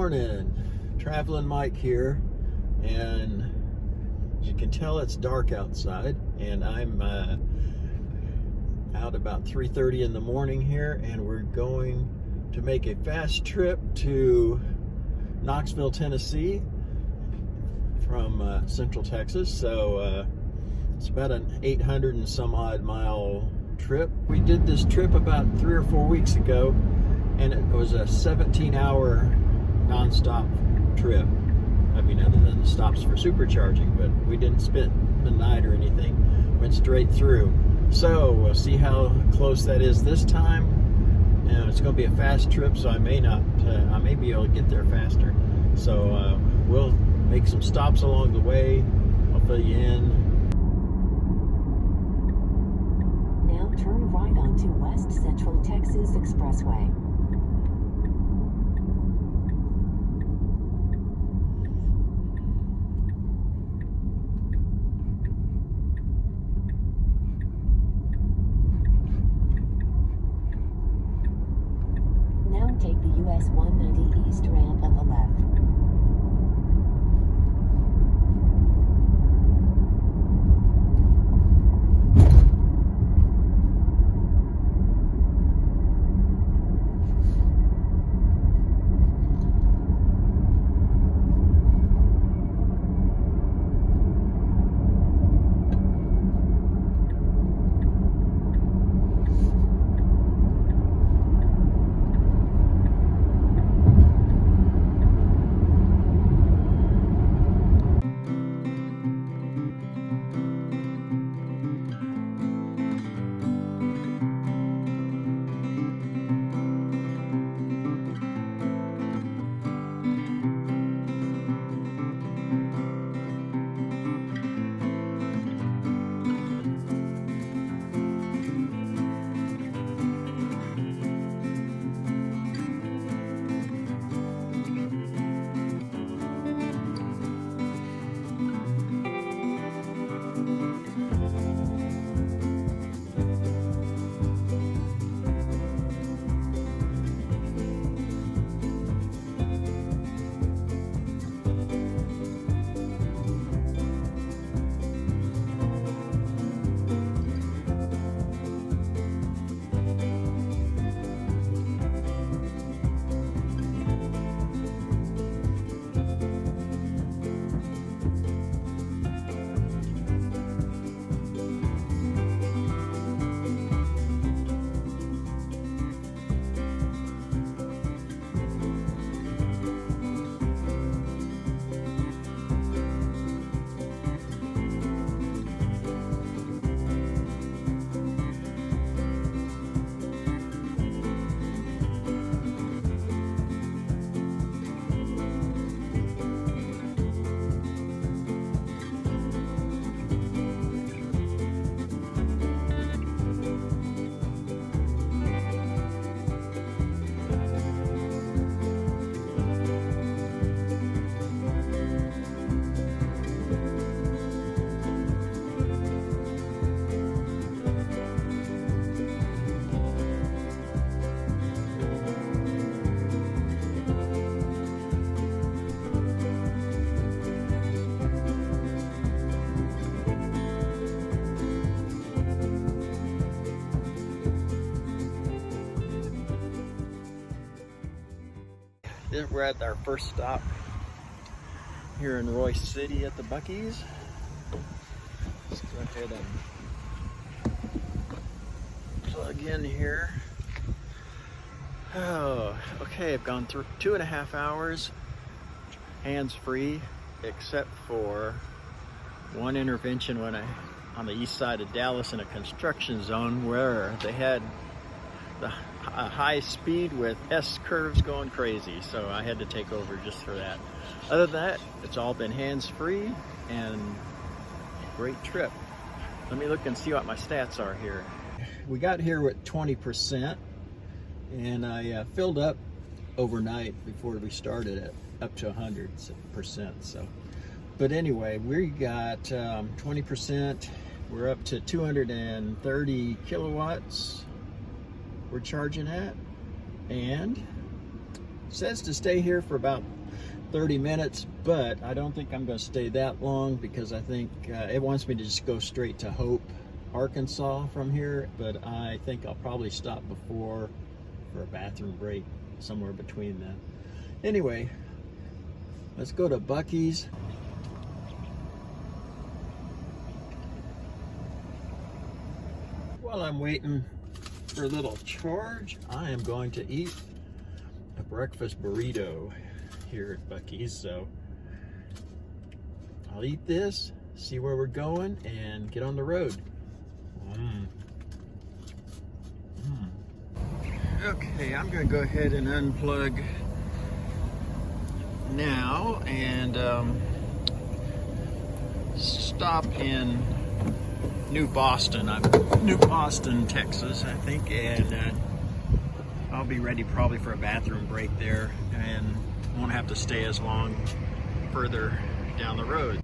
morning. Traveling Mike here, and as you can tell, it's dark outside, and I'm out about 3:30 in the morning here, and we're going to make a fast trip to Knoxville, Tennessee from Central Texas. So it's about an 800 and some odd mile trip. We did this trip about 3 or 4 weeks ago, and it was a 17-hour non-stop trip. I mean, other than the stops for supercharging, but we didn't spend the night or anything. Went straight through. So we'll see how close that is this time. And it's going to be a fast trip, so I may be able to get there faster. So we'll make some stops along the way. I'll fill you in. Now turn right onto West Central Texas Expressway. Now take the US 190 East ramp on the left. We're at our first stop here in Royce City at the Buc-ee's. Let's go ahead and plug in here. Oh, okay, I've gone through 2.5 hours hands-free, except for one intervention when on the east side of Dallas in a construction zone where they had the high speed with S curves going crazy, so I had to take over just for that. Other than that, it's all been hands-free and great trip. Let me look and see what my stats are here. We got here with 20%, and I filled up overnight before we started it up to 100%. So, but anyway, we got 20%. We're up to 230 kilowatts we're charging at, and says to stay here for about 30 minutes, but I don't think I'm going to stay that long because I think it wants me to just go straight to Hope, Arkansas from here, but I think I'll probably stop before for a bathroom break somewhere between them. Anyway, let's go to Buc-ee's. While I'm waiting for a little charge, I am going to eat a breakfast burrito here at Buc-ee's. So I'll eat this, see where we're going, and get on the road. Okay, I'm going to go ahead and unplug now and stop in New Boston, Texas, I think, and I'll be ready probably for a bathroom break there and won't have to stay as long further down the road.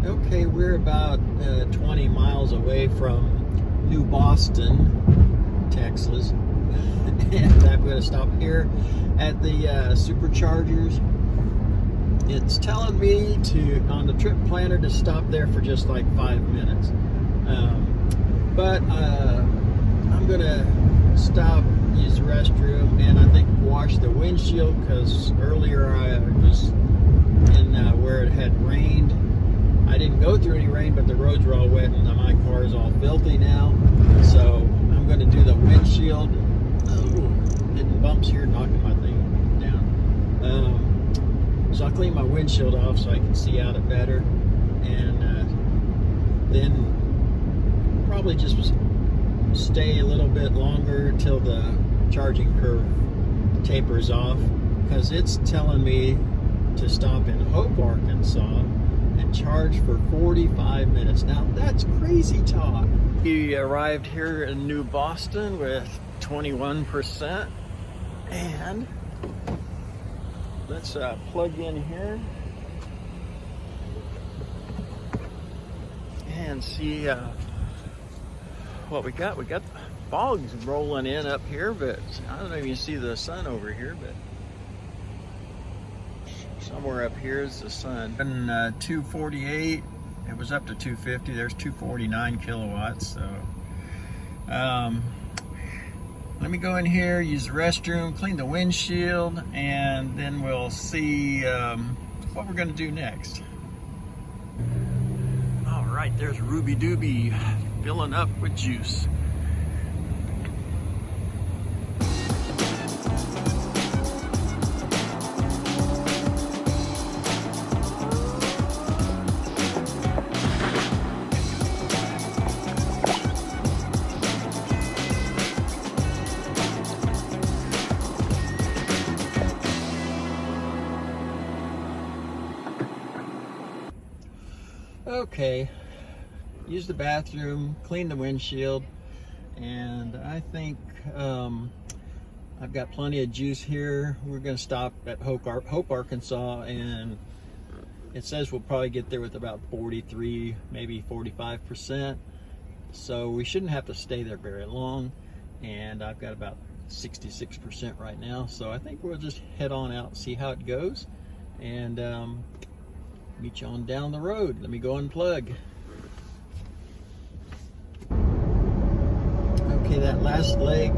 Okay, we're about 20 miles away from New Boston, Texas, and I'm going to stop here at the Superchargers. It's telling me on the trip planner to stop there for just like 5 minutes, but I'm going to stop, use the restroom, and I think wash the windshield because earlier I was in where it had rained. I didn't go through any rain, but the roads were all wet and my car is all filthy now. So I'm going to do the windshield. Hitting bumps here, knocking my thing down. So I'll clean my windshield off so I can see out it better. And then probably just stay a little bit longer till the charging curve tapers off, because it's telling me to stop in Hope, Arkansas and charge for 45 minutes. Now that's crazy talk. We arrived here in New Boston with 21%, and let's plug in here and see what we got. We got fogs rolling in up here, but I don't know if you can see the sun over here, but somewhere up here is the sun. And 248, it was up to 250. There's 249 kilowatts. So let me go in here, use the restroom, clean the windshield, and then we'll see what we're going to do next. All right, there's Ruby Dooby filling up with juice. Okay, use the bathroom, clean the windshield, and I think I've got plenty of juice here. We're going to stop at Hope, Arkansas, and it says we'll probably get there with about 43, maybe 45%. So we shouldn't have to stay there very long, and I've got about 66% right now. So I think we'll just head on out and see how it goes, and meet you on down the road. Let me go unplug. Okay, that last leg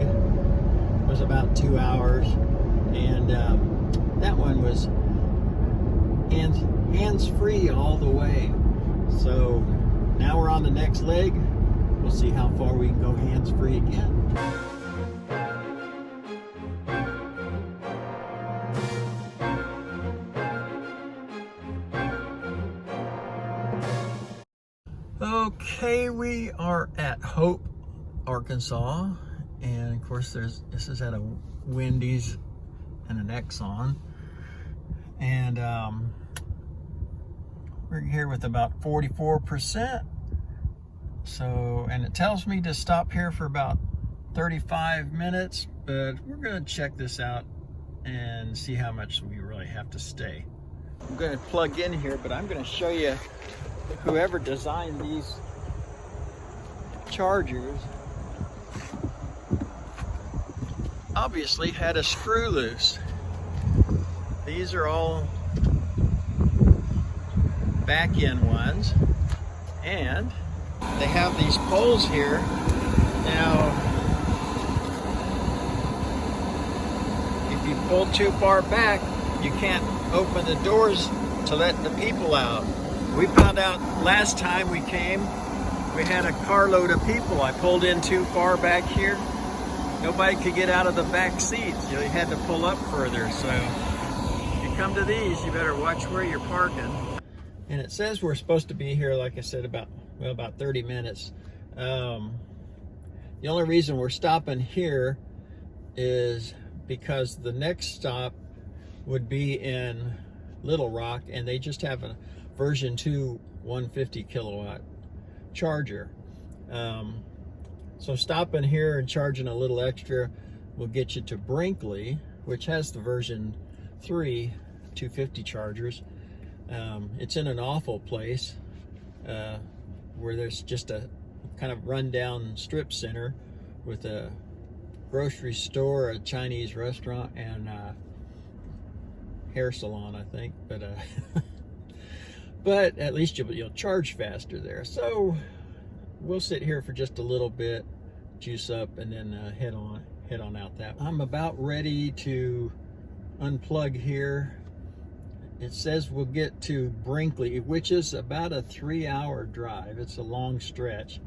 was about 2 hours, and that one was hands-free all the way. So now we're on the next leg. We'll see how far we can go hands-free again. Okay, we are at Hope, Arkansas, and of course this is at a Wendy's and an Exxon, and we're here with about 44%. So, and it tells me to stop here for about 35 minutes, but we're gonna check this out and see how much we really have to stay. I'm gonna plug in here, but I'm gonna show you whoever designed these chargers obviously had a screw loose. These are all back end ones, and they have these poles here. Now, if you pull too far back, you can't open the doors to let the people out. We found out last time we came, we had a carload of people. I pulled in too far back here. Nobody could get out of the back seats. You had to pull up further. So if you come to these, you better watch where you're parking. And it says we're supposed to be here, like I said, about 30 minutes. The only reason we're stopping here is because the next stop would be in Little Rock, and they just have a version 2 150 kilowatt charger. So stopping here and charging a little extra will get you to Brinkley, which has the version 3 250 chargers. It's in an awful place where there's just a kind of rundown strip center with a grocery store, a Chinese restaurant, and a hair salon, I think. But at least you'll charge faster there. So we'll sit here for just a little bit, juice up, and then head on out that way. I'm about ready to unplug here. It says we'll get to Brinkley, which is about a 3-hour drive. It's a long stretch,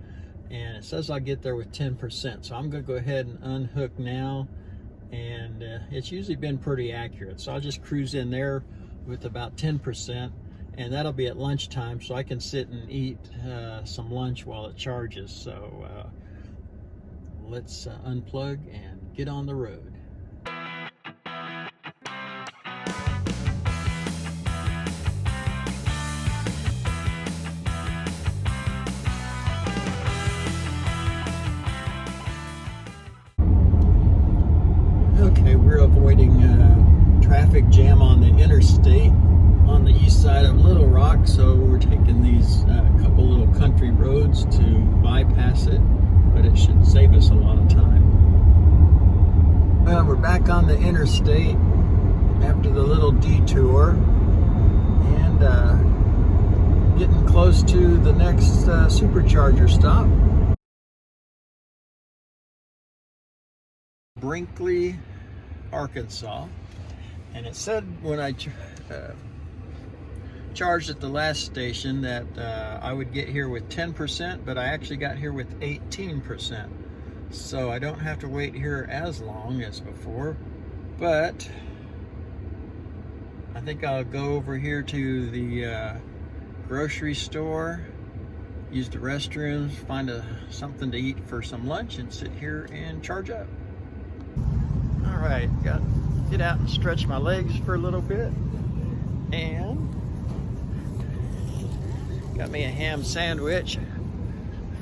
and it says I'll get there with 10%. So I'm gonna go ahead and unhook now, and it's usually been pretty accurate. So I'll just cruise in there with about 10%. And that'll be at lunchtime, so I can sit and eat some lunch while it charges. So let's unplug and get on the road. Okay, we're avoiding traffic jam on the interstate on the east side of Little Rock, so we're taking these couple little country roads to bypass it, but it should save us a lot of time. We're back on the interstate after the little detour, and getting close to the next supercharger stop. Brinkley, Arkansas, and it said when I charged at the last station that I would get here with 10%, but I actually got here with 18%. So I don't have to wait here as long as before, but I think I'll go over here to the grocery store, use the restrooms, find something to eat for some lunch, and sit here and charge up. All right, got to get out and stretch my legs for a little bit, and got me a ham sandwich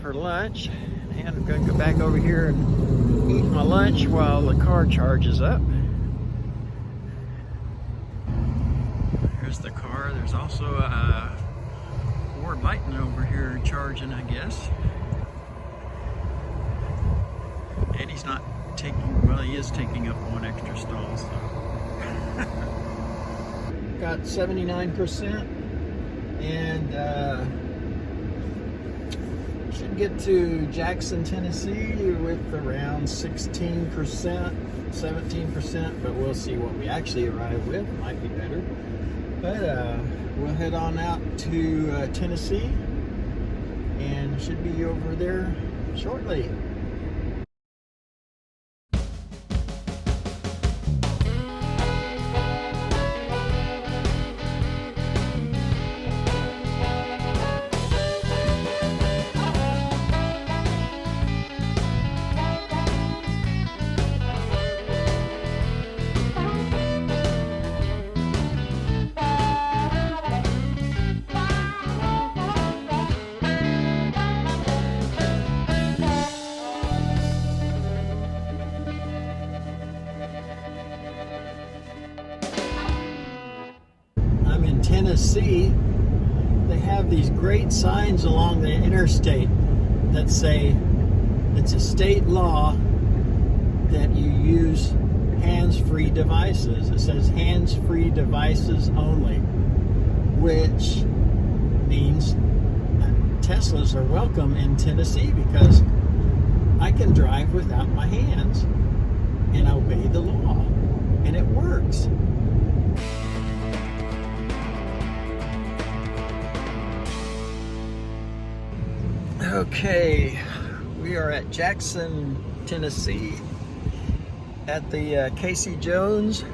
for lunch, and I'm going to go back over here and eat my lunch while the car charges up. There's the car. There's also a Ford Lightning over here charging, I guess. And he's not taking, well, he is taking up one extra stall, so. Got 79%. And should should get to Jackson, Tennessee with around 16%, 17%, but we'll see what we actually arrive with. Might be better. But we'll head on out to Tennessee and should be over there shortly. Tennessee, they have these great signs along the interstate that say it's a state law that you use hands-free devices. It says hands-free devices only, which means Teslas are welcome in Tennessee because I can drive without my hands and obey the law, and it works. Okay, we are at Jackson, Tennessee at the Casey Jones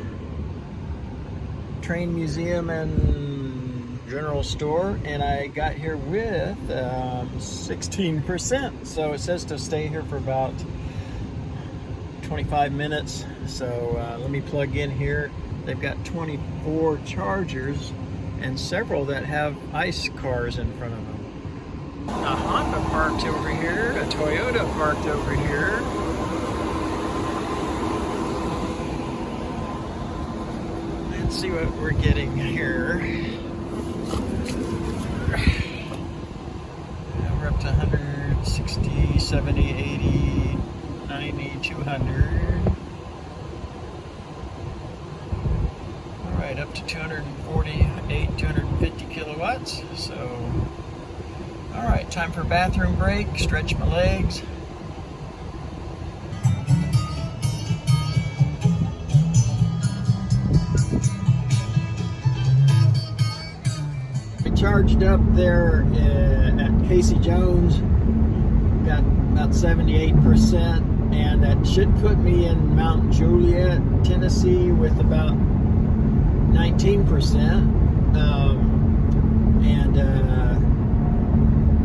Train Museum and General Store, and I got here with 16%. So it says to stay here for about 25 minutes. So let me plug in here. They've got 24 chargers and several that have ICE cars in front of them. A Honda parked over here, a Toyota parked over here. Let's see what we're getting here. We're up to 160, 70, 80, 90, 200. All right, up to 248, 250 kilowatts. So all right, time for a bathroom break, stretch my legs. We charged up there at Casey Jones, got about 78%, and that should put me in Mount Juliet, Tennessee with about 19%.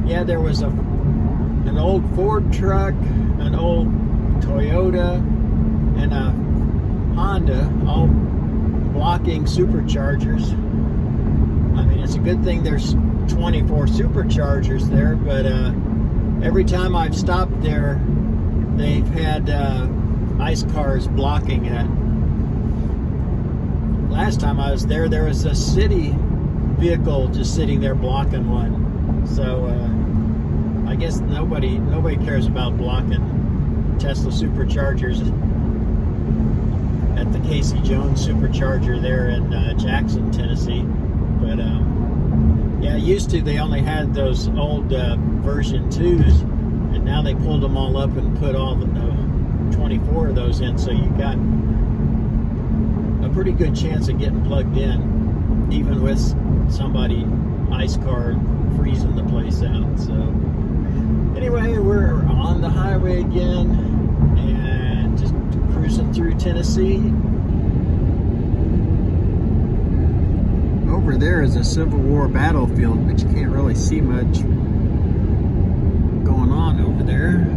Yeah, there was an old Ford truck, an old Toyota, and a Honda, all blocking superchargers. I mean, it's a good thing there's 24 superchargers there, but every time I've stopped there, they've had ICE cars blocking it. Last time I was there, there was a city vehicle just sitting there blocking one. So I guess nobody cares about blocking Tesla superchargers at the Casey Jones supercharger there in Jackson, Tennessee. But yeah, used to they only had those old version 2s, and now they pulled them all up and put all the 24 of those in, so you got a pretty good chance of getting plugged in, even with somebody ICE car freezing the place out. So anyway, we're on the highway again and just cruising through Tennessee. Over there is a Civil War battlefield, but you can't really see much going on over there.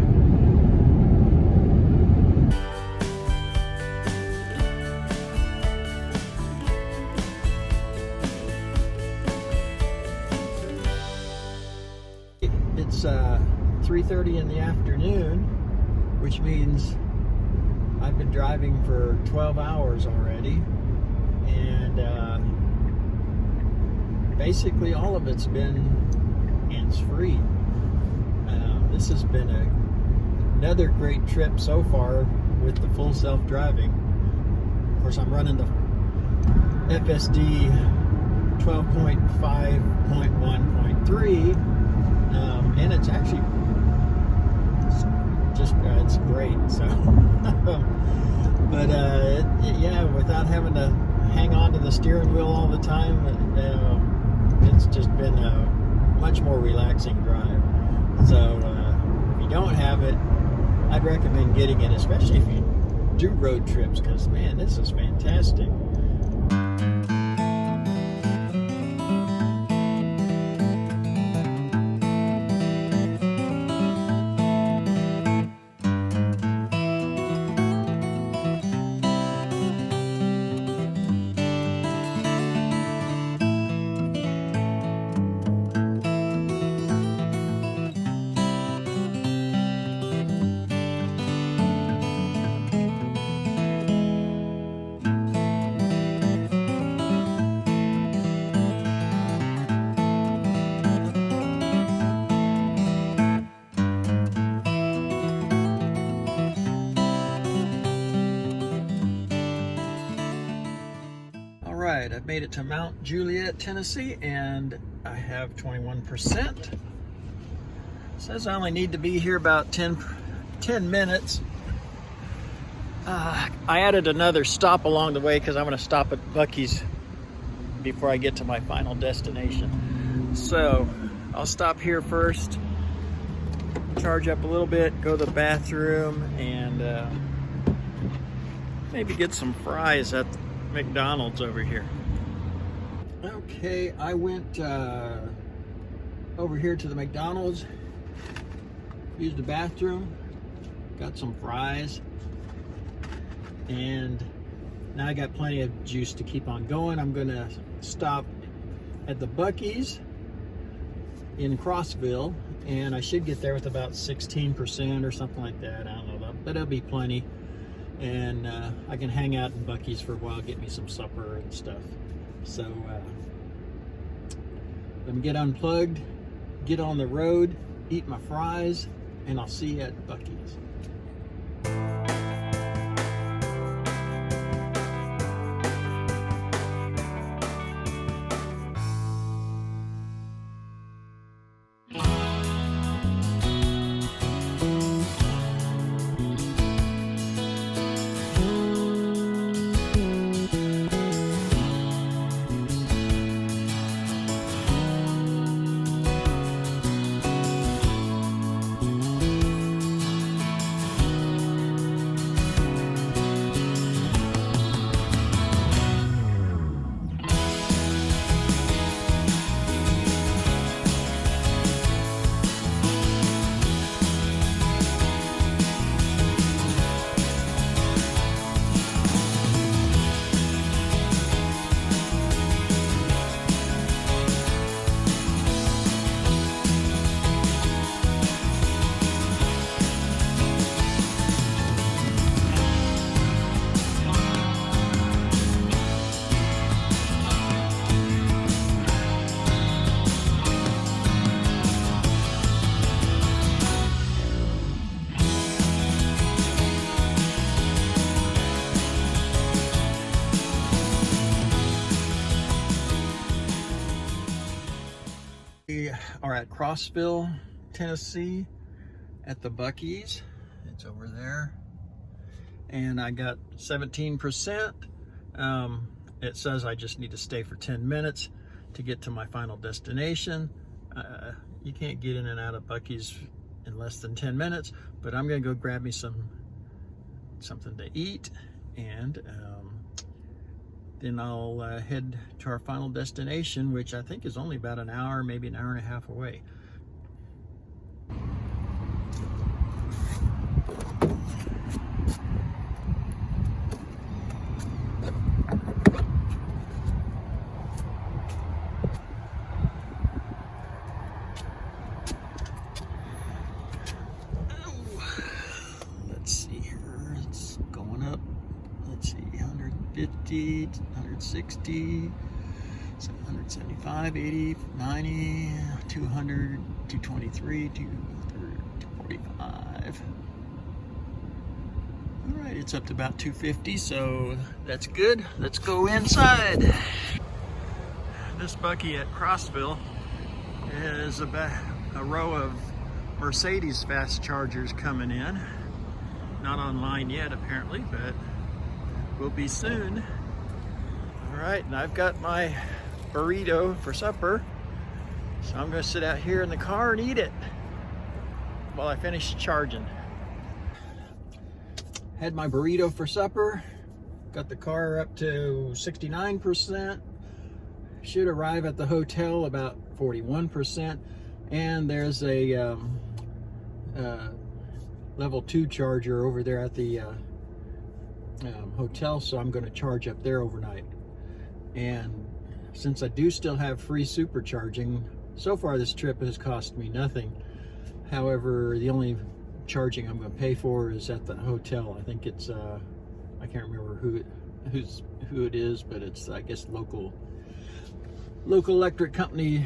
It's 3:30 in the afternoon, which means I've been driving for 12 hours already, and basically all of it's been hands-free. This has been another great trip so far with the full self-driving. Of course, I'm running the FSD 12.5.1.3, and it's actually just it's great. So, but yeah, without having to hang on to the steering wheel all the time, it's just been a much more relaxing drive. So if you don't have it, I'd recommend getting it, especially if you do road trips, because man, this is fantastic. Alright, I've made it to Mount Juliet, Tennessee, and I have 21%. It says I only need to be here about 10 minutes. I added another stop along the way because I'm going to stop at Buc-ee's before I get to my final destination. So I'll stop here first, charge up a little bit, go to the bathroom, and maybe get some fries at McDonald's over here. Okay, I went over here to the McDonald's, used the bathroom, got some fries, and now I got plenty of juice to keep on going. I'm gonna stop at the Buc-ee's in Crossville, and I should get there with about 16% or something like that. I don't know, but it'll be plenty. And I can hang out in Buc-ee's for a while, get me some supper and stuff. So let me get unplugged, get on the road, eat my fries, and I'll see you at Buc-ee's. We are at Crossville, Tennessee at the Buc-ee's. It's over there. And I got 17%. It says I just need to stay for 10 minutes to get to my final destination. You can't get in and out of Buc-ee's in less than 10 minutes, but I'm gonna go grab me something to eat, and then I'll head to our final destination, which I think is only about an hour, maybe an hour and a half away. Let's see here, it's going up. Let's see, 150, 160, 175, 80, 90, 200, 223, 245. All right, it's up to about 250, so that's good. Let's go inside. This Buc-ee at Crossville is about a row of Mercedes fast chargers coming in. Not online yet apparently, but will be soon. All right, and I've got my burrito for supper. So I'm gonna sit out here in the car and eat it while I finish charging. Had my burrito for supper. Got the car up to 69%. Should arrive at the hotel about 41%. And there's a level 2 charger over there at the hotel, so I'm going to charge up there overnight. And since I do still have free supercharging, so far this trip has cost me nothing. However, the only charging I'm going to pay for is at the hotel. I think it's I can't remember who it is, but it's, I guess, local electric company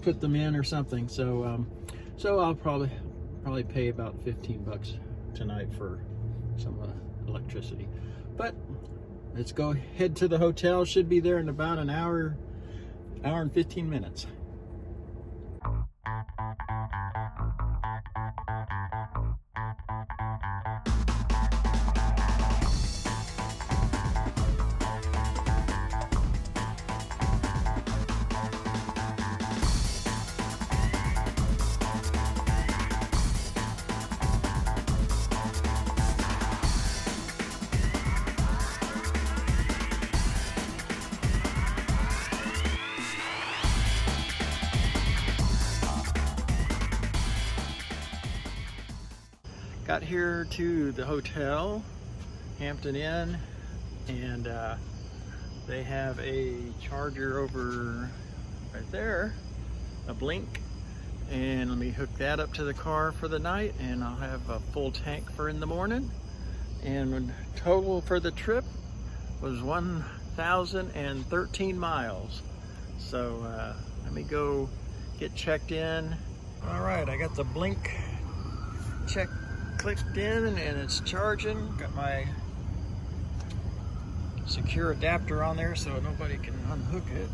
put them in or something. So so I'll probably pay about 15 bucks tonight for some electricity. But let's go head to the hotel. Should be there in about an hour and 15 minutes. Got here to the hotel, Hampton Inn, and they have a charger over right there, a Blink, and let me hook that up to the car for the night, and I'll have a full tank for in the morning. And total for the trip was 1,013 miles. So let me go get checked in. All right, I got the Blink clicked in and it's charging. Got my secure adapter on there so nobody can unhook it.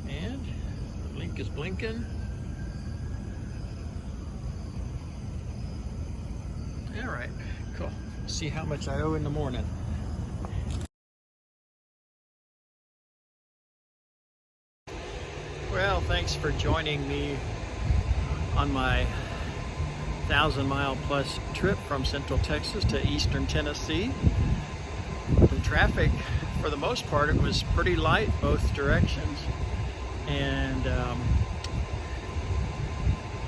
And the Blink is blinking. All right, cool. See how much I owe in the morning. Well, thanks for joining me on my 1,000-mile-plus trip from Central Texas to Eastern Tennessee. The traffic, for the most part, it was pretty light both directions. And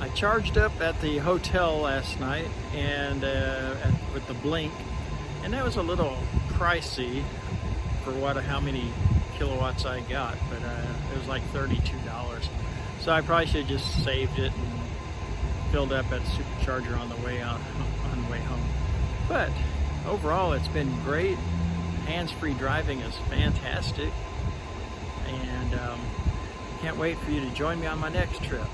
I charged up at the hotel last night and with the Blink, and that was a little pricey for how many kilowatts I got, but it was like $32. So I probably should have just saved it and filled up at supercharger on the way home. But overall, it's been great. Hands-free driving is fantastic, and can't wait for you to join me on my next trip.